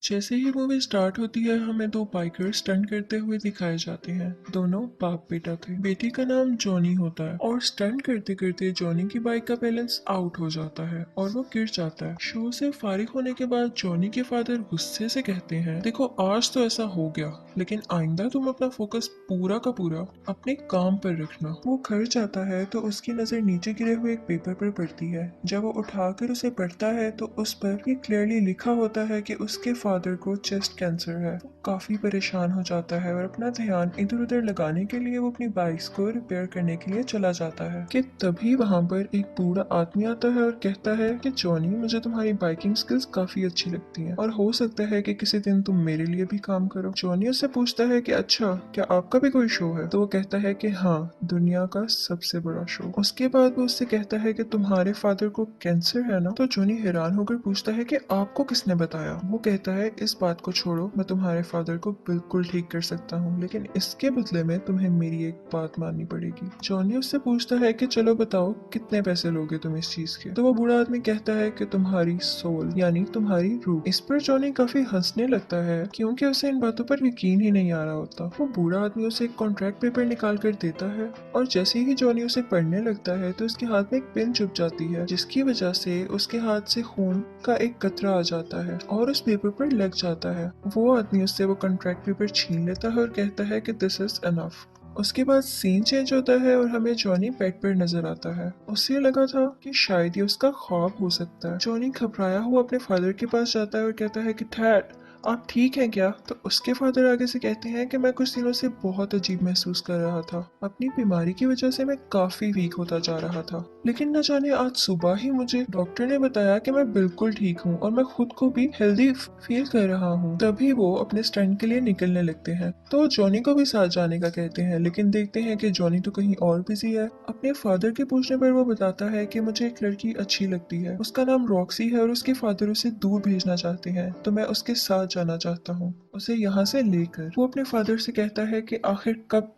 जैसे ही movie start होती है हमें दो बाइकर स्टंट करते हुए दिखाए जाते हैं। दोनों बाप बेटा थे। बेटी का नाम जॉनी होता है और स्टंट करते करते जॉनी की बाइक का बैलेंस आउट हो जाता है और वो गिर जाता है। शो से फारिग होने के बाद जॉनी के फादर गुस्से से कहते हैं, देखो आज तो ऐसा हो गया, लेकिन आइंदा तुम अपना फोकस पूरा का पूरा अपने काम पर रखना। वो घर जाता है तो उसकी नजर नीचे गिरे हुए एक पेपर पर पड़ती है। जब वो उठाकर उसे पढ़ता है तो उस पर ये क्लियरली लिखा होता है कि उसके फादर को चेस्ट कैंसर है। वो काफी परेशान हो जाता है और अपना ध्यान इधर उधर लगाने के लिए वो अपनी बाइक्स को रिपेयर करने के लिए चला जाता है कि तभी वहाँ पर एक बूढ़ा आदमी आता है और कहता है कि जॉनी, मुझे तुम्हारी बाइकिंग स्किल्स काफी अच्छी लगती हैं और हो सकता है कि किसी दिन तुम मेरे लिए भी काम करो। जॉनी उससे पूछता है कि अच्छा, क्या आपका भी कोई शो है? तो वो कहता है कि हाँ, दुनिया का सबसे बड़ा शो। उसके बाद वो उससे कहता है कि तुम्हारे फादर को कैंसर है ना? तो जॉनी हैरान होकर पूछता है कि आपको किसने बताया? वो कहता है, इस बात को छोड़ो, मैं तुम्हारे फादर को बिल्कुल ठीक कर सकता हूँ, लेकिन इसके बदले में तुम्हें मेरी एक बात माननी पड़ेगी। जॉनी उससे पूछता है कि चलो बताओ, कितने पैसे लोगे तुम इस चीज के? तो वो बूढ़ा आदमी कहता है कि तुम्हारी सोल, यानी तुम्हारी रूह। इस पर जॉनी काफी हंसने लगता है क्योंकि उसे इन बातों पर यकीन ही नहीं आ रहा होता। वो बूढ़ा आदमी उसे एक कॉन्ट्रैक्ट पेपर निकाल कर देता है और जैसे ही जॉनी उसे पढ़ने लगता है तो उसके हाथ में एक पेन चुभ जाती है, जिसकी वजह से उसके हाथ से खून का एक कतरा आ जाता है और उस पेपर पर लग जाता है। वो आदमी उससे वो कॉन्ट्रैक्ट पेपर छीन लेता है और कहता है कि दिस इज एनफ। उसके बाद सीन चेंज होता है और हमें जॉनी बेड पर नजर आता है। उसे लगा था कि शायद ये उसका ख्वाब हो सकता है। जॉनी घबराया हुआ अपने फादर के पास जाता है और कहता है कि डैड, आप ठीक हैं क्या? तो उसके फादर आगे से कहते हैं कि मैं कुछ दिनों से बहुत अजीब महसूस कर रहा था। अपनी बीमारी की वजह से मैं काफी वीक होता जा रहा था, लेकिन न जाने आज सुबह ही मुझे डॉक्टर ने बताया कि मैं बिल्कुल ठीक हूँ और मैं खुद को भी हेल्दी फील कर रहा हूँ। तभी वो अपने स्टंट के लिए निकलने लगते हैं तो जॉनी को भी साथ जाने का कहते हैं, लेकिन देखते हैं कि जॉनी तो कहीं और बिजी है। अपने फादर के पूछने पर वो बताता है कि मुझे एक लड़की अच्छी लगती है, उसका नाम रॉक्सी है और उसके फादर उसे दूर भेजना चाहते हैं, तो मैं उसके साथ जाना चाहता हूँ, उसे यहाँ से लेकर। वो अपने फादर से कहता है कि आखिर कब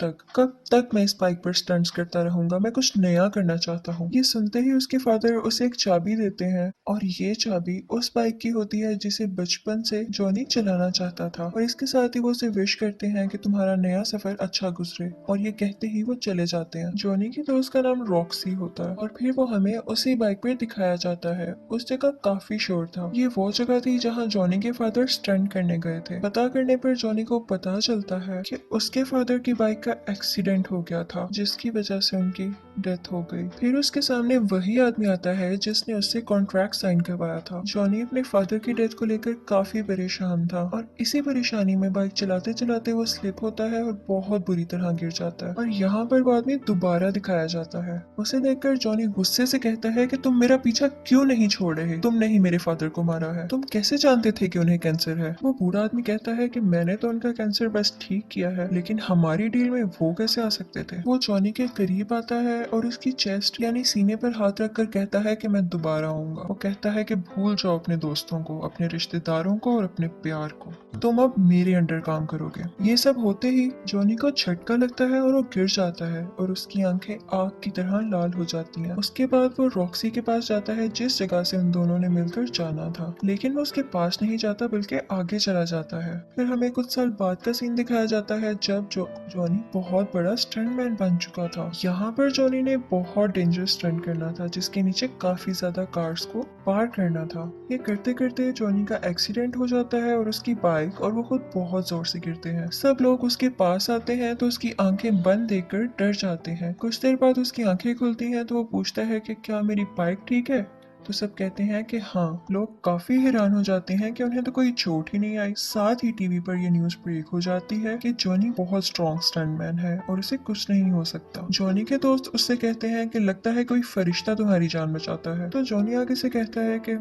तक मैं इस बाइक पर स्टंट्स करता रहूंगा, मैं कुछ नया करना चाहता हूँ। ये सुनते ही उसके फादर उसे एक चाबी देते हैं और ये चाबी उस बाइक की होती है जिसे बचपन से जॉनी चलाना चाहता था, और इसके साथ ही वो उसे विश करते हैं कि तुम्हारा नया सफर अच्छा गुजरे, और ये कहते ही वो चले जाते हैं। जॉनी की दोस्त का नाम रॉक्सी होता है और फिर वो हमें उसी बाइक पर दिखाया जाता है। उस जगह काफी शोर था। ये वो जगह थी जहाँ जॉनी के फादर स्टंट करने गए थे। पता करने पर जॉनी को पता चलता है कि उसके फादर की बाइक का एक्सीडेंट हो गया था, जिसकी वजह से उनकी डेथ हो गई। फिर उसके सामने वही आदमी आता है जिसने उससे कॉन्ट्रैक्ट साइन करवाया था। जॉनी अपने फादर की डेथ को लेकर काफी परेशान था और इसी परेशानी में बाइक चलाते चलाते वो स्लिप होता है और बहुत बुरी तरह गिर जाता है, और यहाँ पर वो आदमी दोबारा दिखाया जाता है। उसे देखकर जॉनी गुस्से से कहता है कि तुम मेरा पीछा क्यों नहीं छोड़ रहे? तुमने ही मेरे फादर को मारा है, तुम कैसे जानते थे कि उन्हें कैंसर है? वो बूढ़ा आदमी कहता है कि मैंने तो उनका कैंसर बस ठीक किया है, लेकिन हमारी डील में वो कैसे आ सकते थे? वो जॉनी के करीब आता है और उसकी चेस्ट यानी सीने पर हाथ रखकर कहता है कि मैं दोबारा आऊंगा। वो कहता है कि भूल जाओ अपने दोस्तों को, अपने रिश्तेदारों को और अपने प्यार को, तुम अब मेरे अंडर काम करोगे। ये सब होते ही जॉनी को झटका लगता है और वो गिर जाता है और उसकी आंखें आग की तरह लाल हो जाती हैं। उसके बाद वो रॉक्सी के पास जाता है जिस जगह से उन दोनों ने मिलकर जाना था, लेकिन वो उसके पास नहीं जाता बल्कि आगे चला जाता है। फिर हमें कुछ साल बाद का सीन दिखाया जाता है जब जॉनी बहुत बड़ा स्टंटमैन बन चुका था। यहाँ पर जॉनी ने बहुत डेंजरस स्टंट करना था जिसके नीचे काफी ज्यादा कार्स को पार करना था। ये करते करते जॉनी का एक्सीडेंट हो जाता है और उसकी बाइक और वो खुद बहुत जोर से गिरते हैं। सब लोग उसके पास आते हैं तो उसकी आंखें बंद देखकर डर जाते हैं। कुछ देर बाद उसकी आंखें खुलती हैं तो वो पूछता है कि क्या मेरी बाइक ठीक है? तो सब कहते हैं कि हाँ। लोग काफी हैरान हो जाते हैं कि उन्हें तो कोई चोट ही नहीं आई। साथ ही टीवी पर यह न्यूज ब्रेक हो जाती है कि जॉनी बहुत स्ट्रॉन्ग स्टंटमैन है और उसे कुछ नहीं हो सकता। जॉनी के दोस्त उससे कहते हैं कि लगता है कोई फरिश्ता तुम्हारी जान बचाता है। तो जॉनी आगे से कहता है कि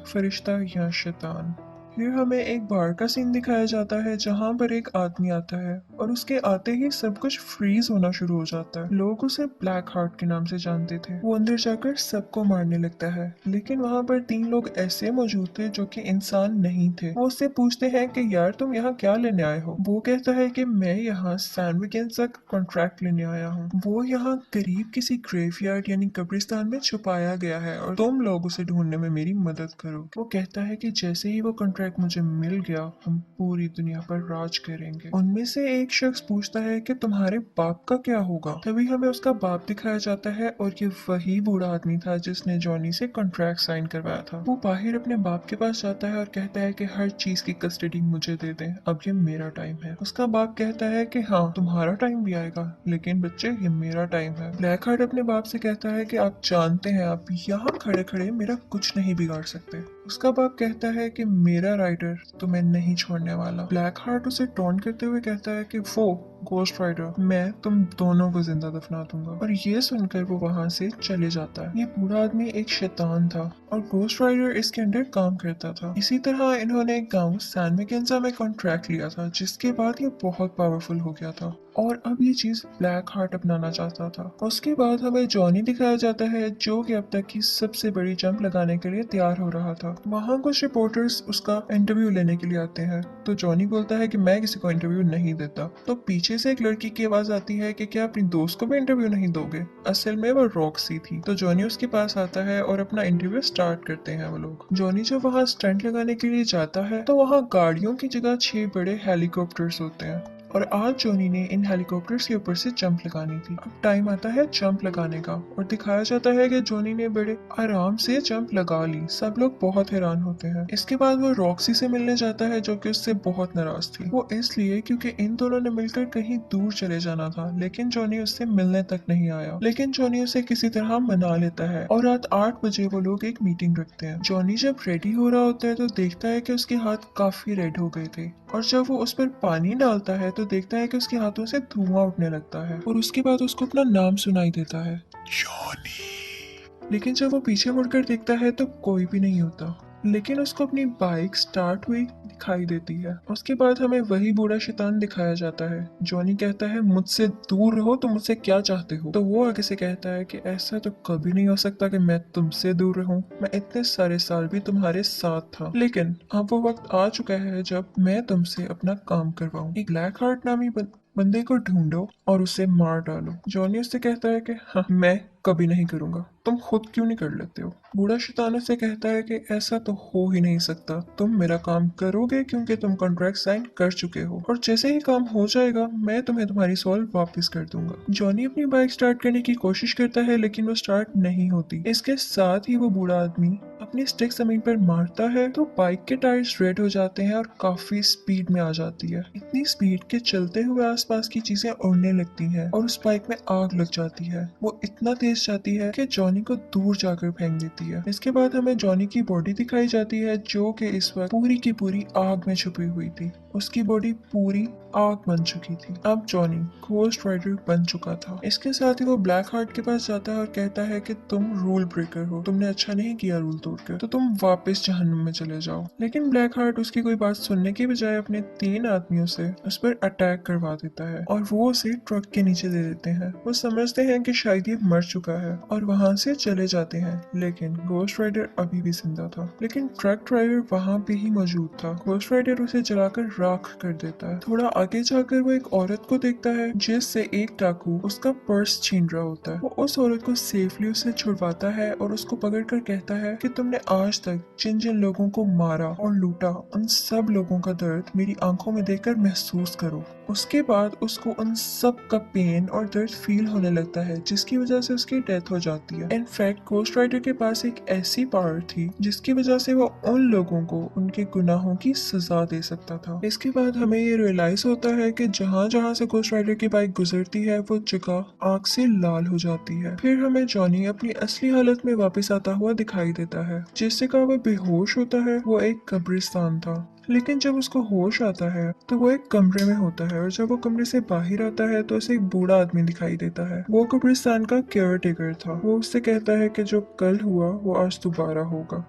फरिश्ता या शैतान। फिर हमें एक बार का सीन दिखाया जाता है जहाँ पर एक आदमी आता है और उसके आते ही सब कुछ फ्रीज होना शुरू हो जाता है। लोग उसे ब्लैक हार्ट के नाम से जानते थे। वो अंदर जाकर सबको मारने लगता है, लेकिन वहाँ पर तीन लोग ऐसे मौजूद थे जो कि इंसान नहीं थे। वो उससे पूछते हैं कि यार तुम यहाँ क्या लेने आए हो? वो कहता है कि मैं यहाँ सैंडविकेंस का कॉन्ट्रैक्ट लेने आया हूँ। वो यहाँ करीब किसी ग्रेवयार्ड यानी कब्रिस्तान में छुपाया गया है और तुम लोग उसे ढूंढने में मेरी मदद करो। वो कहता है कि जैसे ही वो कॉन्ट्रैक्ट कॉन्ट्रैक्ट मुझे मिल गया, हम पूरी दुनिया पर राज करेंगे। उनमें से एक शख्स पूछता है कि तुम्हारे बाप का क्या होगा। तभी हमें उसका बाप दिखाया जाता है और ये वही बूढ़ा आदमी था जिसने जॉनी से कॉन्ट्रैक्ट साइन करवाया था। वो बाहर अपने बाप के पास जाता है और कहता है कि हर चीज की कस्टडी मुझे दे दें, अब ये मेरा टाइम है। उसका बाप कहता है कि हाँ, तुम्हारा टाइम भी आएगा, लेकिन बच्चे ये मेरा टाइम है। ब्लैक हार्ट अपने बाप से कहता है कि आप जानते हैं आप यहाँ खड़े खड़े मेरा कुछ नहीं बिगाड़ सकते। उसका बाप कहता है कि मेरा राइडर तुम्हें नहीं छोड़ने वाला। ब्लैक हार्ट उसे टॉन्ट करते हुए कहता है कि वो गोस्ट राइडर, मैं तुम दोनों को जिंदा दफना दूंगा। और ये सुनकर वो वहां से चले जाता है। ये बूढ़ा आदमी एक शैतान था और गोस्ट राइडर इसके अंडर काम करता था। इसी तरह इन्होंने एक गांव सैन मैकेन्जा में कॉन्ट्रैक्ट लिया था, जिसके बाद ये बहुत पावरफुल हो गया था और अब ये चीज ब्लैक हार्ट अपनाना चाहता था। उसके बाद हमें जॉनी दिखाया जाता है, जो कि अब तक की सबसे बड़ी जंप लगाने के लिए तैयार हो रहा था। वहाँ कुछ रिपोर्टर्स उसका इंटरव्यू लेने के लिए आते हैं, तो जॉनी बोलता है कि मैं किसी को इंटरव्यू नहीं देता। तो पीछे से एक लड़की की आवाज आती है कि क्या अपनी दोस्त को भी इंटरव्यू नहीं दोगे। असल में वो रॉक्सी थी। तो जॉनी उसके पास आता है और अपना इंटरव्यू स्टार्ट करते हैं वो लोग। जॉनी जब वहाँ स्टंट लगाने के लिए जाता है तो वहाँ गाड़ियों की जगह 6 बड़े हेलीकॉप्टर्स होते हैं और आज जॉनी ने इन हेलीकॉप्टर्स के ऊपर से जंप लगानी थी। अब टाइम आता है जंप लगाने का और दिखाया जाता है कि जॉनी ने बड़े आराम से जंप लगा ली। सब लोग बहुत हैरान होते हैं। इसके बाद वो रॉक्सी से मिलने जाता है, जो कि उससे बहुत नाराज थी। वो इसलिए क्योंकि इन दोनों ने मिलकर कहीं दूर चले जाना था, लेकिन जॉनी उससे मिलने तक नहीं आया। लेकिन जॉनी उसे किसी तरह मना लेता है और रात 8 बजे वो लोग एक मीटिंग रखते हैं। जॉनी जब रेडी हो रहा होता है तो देखता है कि उसके हाथ काफी रेड हो गए थे और जब वो उस पर पानी डालता है तो देखता है कि उसके हाथों से धुआं उठने लगता है और उसके बाद उसको अपना नाम सुनाई देता है, जॉनी। लेकिन जब वो पीछे मुड़कर देखता है तो कोई भी नहीं होता, लेकिन उसको अपनी बाइक स्टार्ट हुई दिखाई देती है। उसके बाद हमें वही बूढ़ा शैतान दिखाया जाता है। जॉनी कहता है मुझसे दूर रहो, तुम मुझसे क्या चाहते हो। तो वो आगे से कहता है कि ऐसा तो कभी नहीं हो सकता कि मैं तुमसे दूर रहूं, मैं इतने सारे साल भी तुम्हारे साथ था, लेकिन अब वो वक्त आ चुका है जब मैं तुमसे अपना काम करवाऊं। एक ब्लैक हार्ट नामी बंदे को ढूंढो और उसे मार डालो। जॉनी उससे कहता है कि हाँ, मैं कभी नहीं करूंगा, तुम खुद क्यों नहीं कर लेते हो। बूढ़ा शैतान से कहता है कि ऐसा तो हो ही नहीं सकता, तुम मेरा काम करोगे क्योंकि तुम कॉन्ट्रैक्ट साइन कर चुके हो और जैसे ही काम हो जाएगा मैं तुम्हें तुम्हारी सोल वापस कर दूंगा। जॉनी अपनी बाइक स्टार्ट करने की कोशिश करता है, लेकिन वो स्टार्ट नहीं होती। इसके साथ ही वो बूढ़ा आदमी अपनी स्टिक जमीन पर मारता है तो बाइक के टायर्स रेड हो जाते हैं और काफी स्पीड में आ जाती है। इतनी स्पीड के चलते हुए आसपास की चीजें उड़ने लगती हैं और उस बाइक में आग लग जाती है। वो इतना तेज जाती है कि जॉनी को दूर जाकर फेंक देती है। इसके बाद हमें जॉनी की बॉडी दिखाई जाती है, जो कि इस वक्त पूरी की पूरी आग में छुपी हुई थी। उसकी बॉडी पूरी आग बन चुकी थी। अब जॉनी घोस्ट राइडर बन चुका था। इसके साथ ही वो ब्लैक हार्ट के पास जाता है और कहता है कि तुम रूल ब्रेकर हो, तुमने अच्छा नहीं किया रूल तोड़कर, तो तुम वापस जहन्नुम में चले जाओ। लेकिन ब्लैक हार्ट उसकी कोई बात सुनने की बजाय अपने 3 आदमियों से उस पर अटैक करवा देता है और वो उसे ट्रक के नीचे दे देते हैं। वो समझते हैं कि शायद ये मर चुका है और वहाँ से चले जाते हैं, लेकिन घोस्ट राइडर अभी भी जिंदा था। लेकिन ट्रक ड्राइवर वहाँ पे ही मौजूद था। घोस्ट राइडर उसे जलाकर राख कर देता है। थोड़ा आगे जाकर वो एक औरत को देखता है जिससे एक डाकू उसका पर्स छीन रहा होता है। वो उस औरत को सेफली उसे छुड़वाता है और उसको पकड़कर कहता है कि तुमने आज तक जिन जिन लोगों को मारा और लूटा, उन सब लोगों का दर्द मेरी आंखों में देखकर महसूस करो। उसके बाद उसको उन सब का पेन और दर्द फील होने लगता है, जिसकी वजह से उसकी डेथ हो जाती है। इनफैक्ट घोस्ट राइडर के पास एक ऐसी पावर थी जिसकी वजह से वो उन लोगों को उनके गुनाहों की सजा दे सकता था। इसके बाद हमें ये रियलाइज होता है कि जहाँ जहाँ से घोस्ट राइडर की बाइक गुजरती है वो जगह आग से लाल हो जाती है। फिर हमें जॉनी अपनी असली हालत में वापस आता हुआ दिखाई देता है। जिस जगह वो बेहोश होता है वो एक कब्रिस्तान था, लेकिन जब उसको होश आता है तो वो एक कमरे में होता है और जब वो कमरे से बाहर आता है तो उसे एक बूढ़ा आदमी दिखाई देता है। वो कब्रिस्तान का केयर टेकर था। वो उससे कहता है कि जो कल हुआ वो आज दोबारा होगा।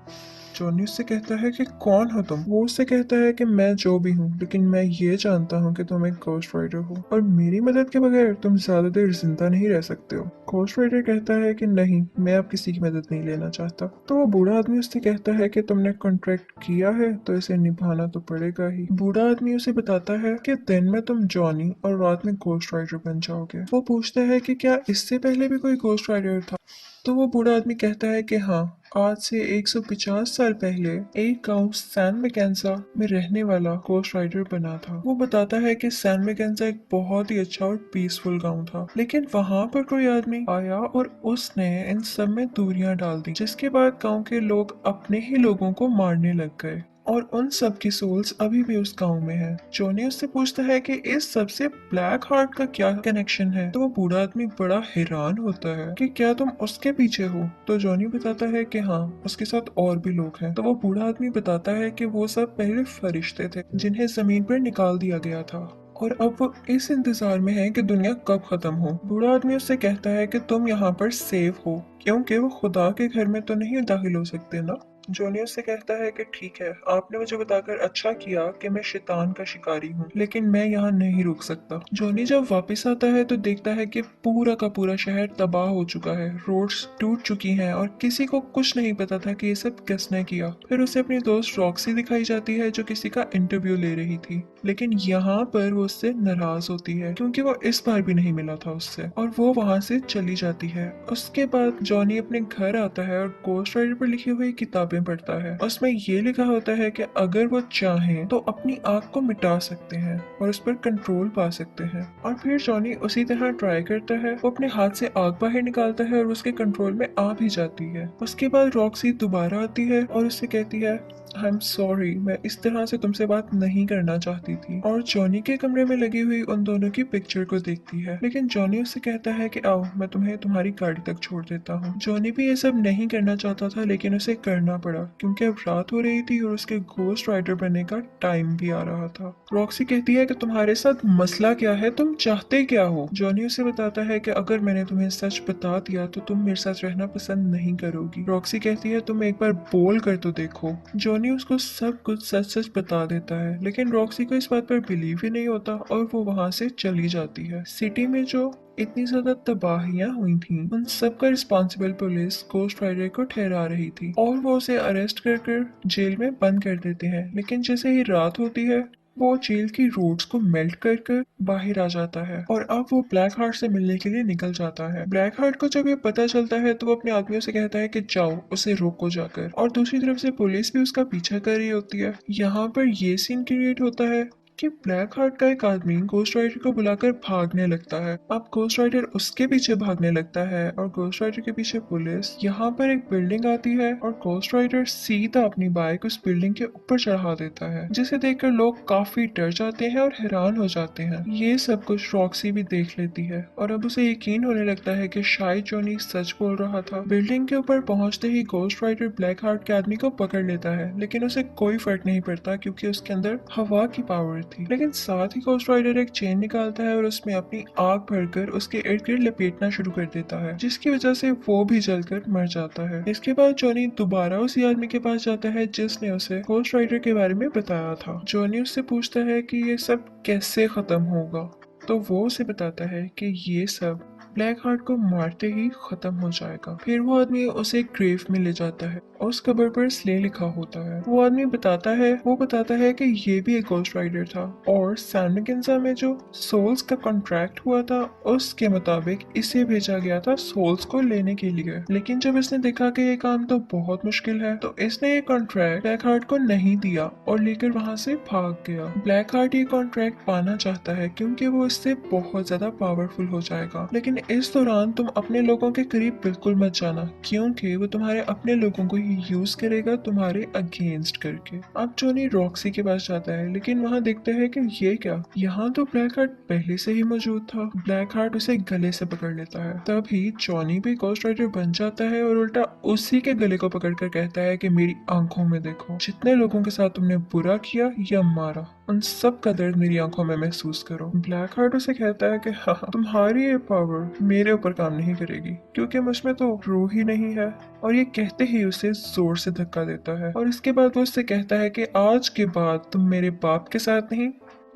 जॉनी उससे कहता है कि कौन हो तुम। वो उससे कहता है कि मैं जो भी हूँ, लेकिन मैं ये जानता हूँ कि तुम एक घोस्ट राइडर हो और मेरी मदद के बगैर तुम ज्यादा देर जिंदा नहीं रह सकते हो। घोस्ट राइडर कहता है कि नहीं, मैं अब किसी की मदद नहीं लेना चाहता। तो वो बूढ़ा आदमी उससे कहता है कि तुमने कॉन्ट्रैक्ट किया है तो इसे निभाना तो पड़ेगा ही। बूढ़ा आदमी उसे बताता है कि दिन में तुम जॉनी और रात में घोस्ट राइडर बन जाओगे। वो पूछता है कि क्या इससे पहले भी कोई घोस्ट राइडर था। तो वो बूढ़ा आदमी कहता है कि हाँ, आज से 150 साल पहले एक गांव सैन मैकेंजा में रहने वाला घोस्ट राइडर बना था। वो बताता है कि सैन मैकेंजा एक बहुत ही अच्छा और पीसफुल गांव था, लेकिन वहां पर कोई आदमी आया और उसने इन सब में दूरियां डाल दी, जिसके बाद गांव के लोग अपने ही लोगों को मारने लग गए और उन सब की सोल्स अभी भी उस गांव में है। जोनी उससे पूछता है कि इस सब से ब्लैक हार्ट का क्या कनेक्शन है, तो वो बूढ़ा आदमी बड़ा हैरान होता है कि क्या तुम उसके पीछे हो। तो जोनी बताता है कि हाँ, उसके साथ और भी लोग हैं। तो वो बूढ़ा आदमी बताता है कि वो सब पहले फरिश्ते थे जिन्हें जमीन पर निकाल दिया गया था और अब वो इस इंतजार में है कि दुनिया कब खत्म हो। बूढ़ा आदमी उससे कहता है कि तुम यहाँ पर सेफ हो क्योंकि वो खुदा के घर में तो नहीं दाखिल हो सकते ना। जोनी उससे कहता है कि ठीक है, आपने मुझे बताकर अच्छा किया कि मैं शैतान का शिकारी हूँ, लेकिन मैं यहाँ नहीं रुक सकता। जोनी जब वापस आता है तो देखता है कि पूरा का पूरा शहर तबाह हो चुका है, रोड्स टूट चुकी हैं और किसी को कुछ नहीं पता था कि ये सब किसने किया। फिर उसे अपनी दोस्त रॉक्सी दिखाई जाती है जो किसी का इंटरव्यू ले रही थी, लेकिन यहाँ पर वो उससे नाराज होती है क्योंकि वो इस बार भी नहीं मिला था उससे और वो वहाँ से चली जाती है। उसके बाद जॉनी अपने घर आता है और घोस्ट राइडर पर लिखी हुई किताबें पढ़ता है। उसमें ये लिखा होता है कि अगर वो चाहें तो अपनी आग को मिटा सकते हैं और उस पर कंट्रोल पा सकते हैं। और फिर जॉनी उसी तरह ट्राई करता है। वो अपने हाथ से आग बाहर निकालता है और उसके कंट्रोल में आ भी जाती है। उसके बाद रॉक्सी दोबारा आती है और उससे कहती है आई एम सॉरी, मैं इस तरह से तुमसे बात नहीं करना चाहती थी, और जॉनी के कमरे में लगी हुई उन दोनों की पिक्चर को देखती है। लेकिन जॉनी उससे कहता है कि आओ, मैं तुम्हें तुम्हारी गाड़ी तक छोड़ देता हूँ। जॉनी भी ये सब नहीं करना चाहता था, लेकिन उसे करना पड़ा क्योंकि अब रात हो रही थी और उसके घोस्ट राइडर बनने का टाइम भी आ रहा था। रॉक्सी कहती है कि तुम्हारे साथ मसला क्या है, तुम चाहते क्या हो। जॉनी उसे बताता है कि अगर मैंने तुम्हें सच बता दिया तो तुम मेरे साथ रहना पसंद नहीं करोगी। रॉक्सी कहती है तुम एक बार बोल कर तो देखो। जॉनी उसको सब कुछ सच सच बता देता है, लेकिन रॉक्सी को इस बात पर बिलीव ही नहीं होता और वो वहाँ से चली जाती है। सिटी में जो इतनी ज्यादा तबाहियां हुई थी, उन सब का रिस्पॉन्सिबल पुलिस घोस्ट राइडर को ठहरा रही थी और वो उसे अरेस्ट कर जेल में बंद कर देते हैं। लेकिन जैसे ही रात होती है, वो जेल की रोड्स को मेल्ट कर बाहर आ जाता है और अब वो ब्लैक हार्ट से मिलने के लिए निकल जाता है। ब्लैक हार्ट को जब ये पता चलता है तो वो अपने आदमियों से कहता है कि जाओ, उसे रोको जाकर, और दूसरी तरफ से पुलिस भी उसका पीछा कर रही होती है। यहाँ पर ये सीन क्रिएट होता है कि ब्लैक हार्ट का एक आदमी घोस्ट राइडर को बुलाकर भागने लगता है। अब घोस्ट राइडर उसके पीछे भागने लगता है और घोस्ट राइडर के पीछे पुलिस। यहाँ पर एक बिल्डिंग आती है और घोस्ट राइडर सीधा अपनी बाइक उस बिल्डिंग के ऊपर चढ़ा देता है, जिसे देखकर लोग काफी डर जाते हैं और हैरान हो जाते हैं। ये सब कुछ रॉक्सी भी देख लेती है और अब उसे यकीन होने लगता है कि शायद जॉनी सच बोल रहा था। बिल्डिंग के ऊपर पहुंचते ही घोस्ट राइडर ब्लैक हार्ट के आदमी को पकड़ लेता है, लेकिन उसे कोई फर्क नहीं पड़ता क्योंकि उसके अंदर हवा की पावर थी। लेकिन साथ ही घोस्ट राइडर एक चेन निकालता है और उसमें अपनी आग भरकर उसके इर्द गिर्द लपेटना शुरू कर देता है, जिसकी वजह से वो भी जलकर मर जाता है। इसके बाद जॉनी दोबारा उसी आदमी के पास जाता है जिसने उसे घोस्ट राइडर के बारे में बताया था। जॉनी उससे पूछता है कि ये सब कैसे खत्म होगा, तो वो उसे बताता है कि ये सब ब्लैक हार्ट को मारते ही खत्म हो जाएगा। फिर वो आदमी उसे एक ग्रेव में ले जाता है और उस कबर पर स्ले लिखा होता है। वो आदमी बताता है कि ये भी एक घोस्ट राइडर था और सैन मैकेंजा में जो सोल्स का कॉन्ट्रैक्ट हुआ था उसके मुताबिक इसे भेजा गया था सोल्स को लेने के लिए। लेकिन जब इसने देखा कि ये काम तो बहुत मुश्किल है, तो इसने ये कॉन्ट्रैक्ट ब्लैक हार्ट को नहीं दिया और लेकर वहाँ से भाग गया। ब्लैक हार्ट ये कॉन्ट्रैक्ट पाना चाहता है क्योंकि वो इससे बहुत ज्यादा पावरफुल हो जाएगा, लेकिन इस दौरान तुम अपने लोगों के करीब बिल्कुल मत जाना क्योंकि वो तुम्हारे अपने लोगों को ही यूज करेगा तुम्हारे अगेंस्ट करके। अब जॉनी रॉक्सी के पास जाता है, लेकिन वहाँ देखता है कि ये क्या, यहाँ तो ब्लैक हार्ट पहले से ही मौजूद था। ब्लैक हार्ट उसे गले से पकड़ लेता है। तभी जॉनी भी घोस्ट राइडर बन जाता है और उल्टा उसी के गले को पकड़कर कहता है कि मेरी आंखों में देखो, जितने लोगों के साथ तुमने बुरा किया या मारा, उन सब का दर्द मेरी आंखों में महसूस करो। ब्लैक हार्ट उसे कहता है कि हाँ, तुम्हारी ये पावर मेरे ऊपर काम नहीं करेगी क्योंकि मुझमें तो रूह ही नहीं है। और ये कहते ही उसे जोर से धक्का देता है और इसके बाद वो उससे कहता है कि आज के बाद तुम मेरे बाप के साथ नहीं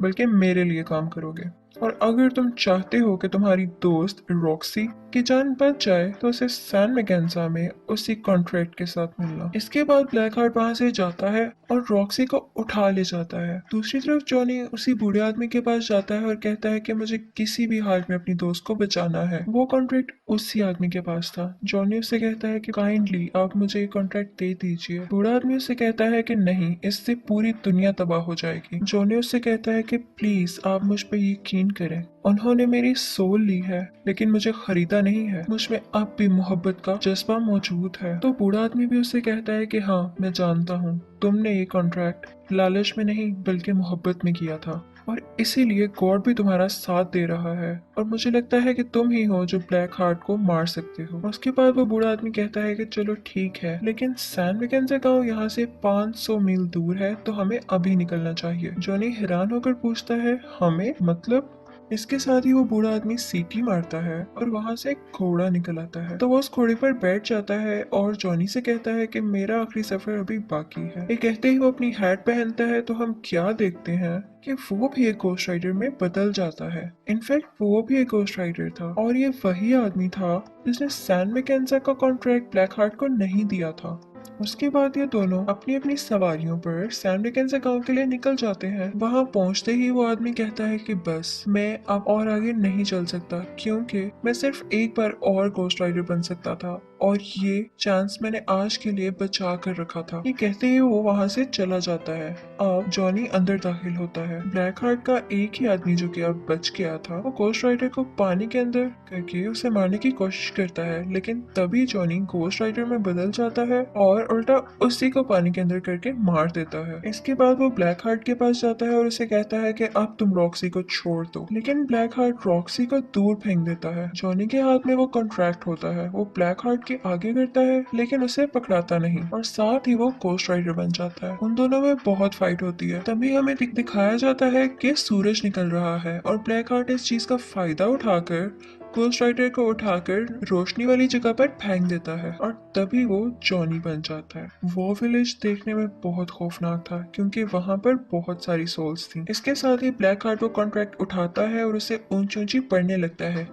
बल्कि मेरे लिए काम करोगे, और अगर तुम चाहते हो कि तुम्हारी दोस्त रॉक्सी कि जान बच जाए तो उसे सैन मैकेन्जा में उसी कॉन्ट्रैक्ट के साथ मिलना। इसके बाद ब्लैक हार्ट वहां से जाता है और रॉक्सी को उठा ले जाता है। दूसरी तरफ जॉनी उसी बूढ़े आदमी के पास जाता है और कहता है कि मुझे किसी भी हाल में अपनी दोस्त को बचाना है। वो कॉन्ट्रैक्ट उसी आदमी के पास था। जॉनी उससे कहता है कि काइंडली आप मुझे ये कॉन्ट्रैक्ट दे दीजिए। बूढ़ा आदमी उससे कहता है कि नहीं, इससे पूरी दुनिया तबाह हो जाएगी। जॉनी उससे कहता है कि प्लीज आप मुझ पर यकीन करें, उन्होंने मेरी सोल ली है लेकिन मुझे खरीदा नहीं है। मुझ में अब भी मोहब्बत का जज्बा मौजूद है। तो बूढ़ा आदमी भी उससे कहता है कि हाँ, मैं जानता हूँ तुमने ये कॉन्ट्रैक्ट लालच में नहीं बल्कि मोहब्बत में किया था और इसीलिए गॉड भी तुम्हारा साथ दे रहा है और मुझे लगता है कि तुम ही हो जो ब्लैक हार्ट को मार सकते हो। उसके बाद वो बूढ़ा आदमी कहता है कि चलो ठीक है, लेकिन सैन मैकेन्जा गांव यहाँ से 500 मील दूर है तो हमें अभी निकलना चाहिए। जॉनी हैरान होकर पूछता है हमें मतलब? इसके साथ ही वो बूढ़ा आदमी सीटी मारता है और वहां से एक घोड़ा निकल आता है। तो वो उस घोड़े पर बैठ जाता है और जॉनी से कहता है कि मेरा आखिरी सफर अभी बाकी है। ये कहते ही वो अपनी हैट पहनता है तो हम क्या देखते हैं कि वो भी एक घोस्ट राइडर में बदल जाता है। इनफैक्ट वो भी एक घोस्ट राइडर था और ये वही आदमी था जिसने सैन मैकेन्जा का कॉन्ट्रैक्ट ब्लैक हार्ट को नहीं दिया था। उसके बाद ये दोनों अपनी अपनी सवारियों पर सैन मैकेन्जा गांव के लिए निकल जाते हैं। वहां पहुंचते ही वो आदमी कहता है कि बस मैं अब और आगे नहीं चल सकता क्योंकि मैं सिर्फ एक बार और घोस्ट राइडर बन सकता था और ये चांस मैंने आज के लिए बचा कर रखा था। ये कहते ही वो वहां से चला जाता है। अब जॉनी अंदर दाखिल होता है। ब्लैक हार्ट का एक ही आदमी जो कि अब बच गया था वो घोस्ट राइडर को पानी के अंदर करके उसे मारने की कोशिश करता है, लेकिन तभी जॉनी घोस्ट राइडर में बदल जाता है और उल्टा उसी को पानी के अंदर करके मार देता है। इसके बाद वो ब्लैक हार्ट के पास जाता है और उसे कहता है कि अब तुम रॉक्सी को छोड़ दो, लेकिन ब्लैक हार्ट रॉक्सी को दूर फेंक देता है। जॉनी के हाथ में वो कॉन्ट्रैक्ट होता है। वो ब्लैक हार्ट के आगे करता है लेकिन उसे पकड़ाता नहीं और साथ ही वो घोस्ट राइडर बन जाता है। उन दोनों में बहुत फाइट होती है। तभी हमें दिखाया जाता है कि सूरज निकल रहा है और ब्लैक हार्ट इस चीज का फायदा उठाकर घोस्ट राइडर को उठाकर रोशनी वाली जगह पर फेंक देता है और तभी वो जॉनी बन जाता है। वो विलेज देखने में बहुत खौफनाक था क्योंकि वहां पर बहुत सारी सोल्स थी। इसके साथ ही ब्लैक हार्ट वो कॉन्ट्रैक्ट उठाता है और उसे ऊंची ऊंची पढ़ने लगता है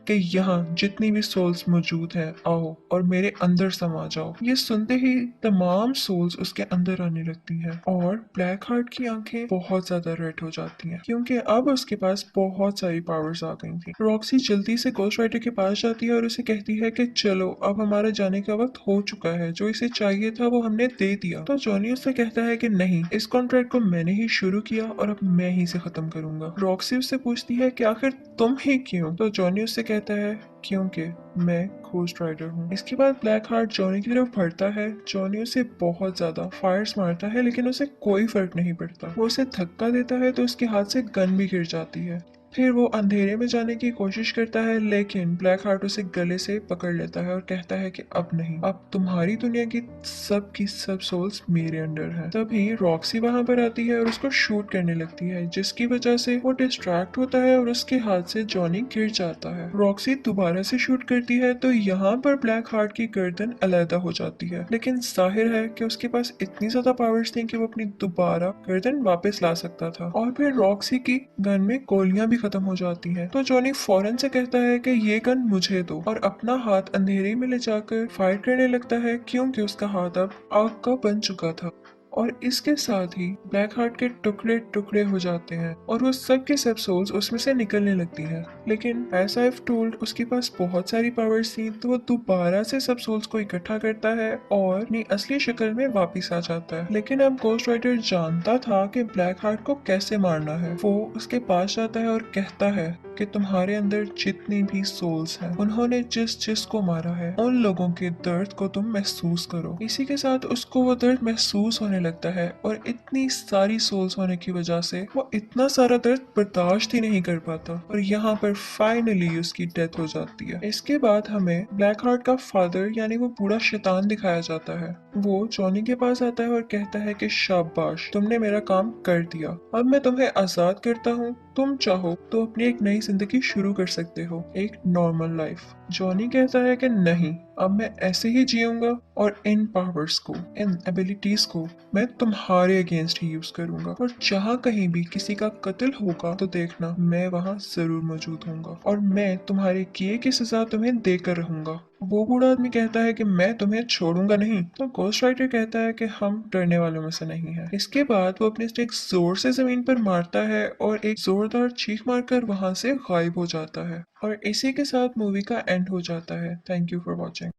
कि यहाँ जितनी भी सोल्स मौजूद हैं आओ और मेरे अंदर समा जाओ। ये सुनते ही तमाम सोल्स उसके अंदर आने लगती हैं और ब्लैक हार्ट की आंखें बहुत ज्यादा रेड हो जाती हैं क्योंकि अब उसके पास बहुत सारी पावर्स आ गई थी। रॉक्सी जल्दी से घोस्ट राइडर के पास जाती है और उसे कहती है कि चलो अब हमारा जाने का वक्त हो चुका है, जो इसे चाहिए था वो हमने दे दिया। तो जॉनी उससे कहता है कि नहीं, इस कॉन्ट्रैक्ट को मैंने ही शुरू किया और अब मैं ही से खत्म करूंगा। रॉक्सी उससे पूछती है कि आखिर तुम ही क्यों? तो जॉनी उससे कहता है क्योंकि मैं घोस्ट राइडर हूँ। इसके बाद ब्लैक हार्ट जॉनी की तरफ बढ़ता है। जॉनी उसे बहुत ज्यादा फायर्स मारता है लेकिन उसे कोई फर्क नहीं पड़ता। वो उसे धक्का देता है तो उसके हाथ से गन भी गिर जाती है। फिर वो अंधेरे में जाने की कोशिश करता है लेकिन ब्लैक हार्ट उसे गले से पकड़ लेता है और कहता है कि अब नहीं, अब तुम्हारी दुनिया की सब सोल्स मेरे अंडर हैं। तभी रॉक्सी वहां पर आती है और उसको शूट करने लगती है जिसकी वजह से वो डिस्ट्रैक्ट होता है और उसके हाथ से जॉनी गिर जाता है। रॉक्सी दोबारा से शूट करती है तो यहाँ पर ब्लैक हार्ट की गर्दन अलहदा हो जाती है, लेकिन जाहिर है कि उसके पास इतनी ज्यादा पावर्स थी कि वो अपनी दोबारा गर्दन वापस ला सकता था। और फिर रॉक्सी की गन में गोलियां भी खत्म हो जाती हैं। तो जॉनी फौरन से कहता है कि ये गन मुझे दो और अपना हाथ अंधेरे में ले जाकर फायर करने लगता है क्योंकि उसका हाथ अब आग का बन चुका था। और इसके साथ ही ब्लैक हार्ट के टुकड़े टुकड़े हो जाते हैं और वो सब के सब सोल्स उसमें से निकलने लगती हैं। लेकिन एज आई हैव टोल्ड उसके पास बहुत सारी पावर्स थी तो वो दोबारा से सब सोल्स को इकट्ठा करता है और अपनी असली शक्ल में वापस आ जाता है। लेकिन अब घोस्ट राइडर जानता था कि ब्लैक हार्ट को कैसे मारना है। वो उसके पास जाता है और कहता है कि तुम्हारे अंदर जितनी भी सोल्स हैं उन्होंने जिस जिस को मारा है उन लोगों के दर्द को तुम महसूस करो। इसी के साथ उसको वो दर्द महसूस होने लगता है और इतनी सारी सोल्स होने की वजह से वो इतना सारा दर्द बर्दाश्त ही नहीं कर पाता और यहाँ पर फाइनली उसकी डेथ हो जाती है। इसके बाद हमें ब्लैक हार्ट का फादर यानी वो बूढ़ा शैतान दिखाया जाता है। वो जॉनी के पास आता है और कहता है कि शाबाश, तुमने मेरा काम कर दिया, अब मैं तुम्हें आजाद करता हूँ, तुम चाहो तो अपनी एक नई जिंदगी शुरू कर सकते हो, एक नॉर्मल लाइफ। जॉनी कहता है कि नहीं, अब मैं ऐसे ही जीऊंगा और इन पावर्स को, इन एबिलिटीज को मैं तुम्हारे अगेंस्ट ही यूज करूंगा और जहाँ कहीं भी किसी का कत्ल होगा तो देखना मैं वहाँ जरूर मौजूद होऊंगा और मैं तुम्हारे किए की सजा तुम्हें देकर रहूंगा। वो बूढ़ा आदमी कहता है कि मैं तुम्हें छोड़ूंगा नहीं। तो गोस्ट राइडर कहता है कि हम डरने वालों में से नहीं है। इसके बाद वो अपने स्टिक जोर से जमीन पर मारता है और एक जोरदार चीख मारकर वहां से गायब हो जाता है और इसी के साथ मूवी का एंड हो जाता है। Thank you for watching.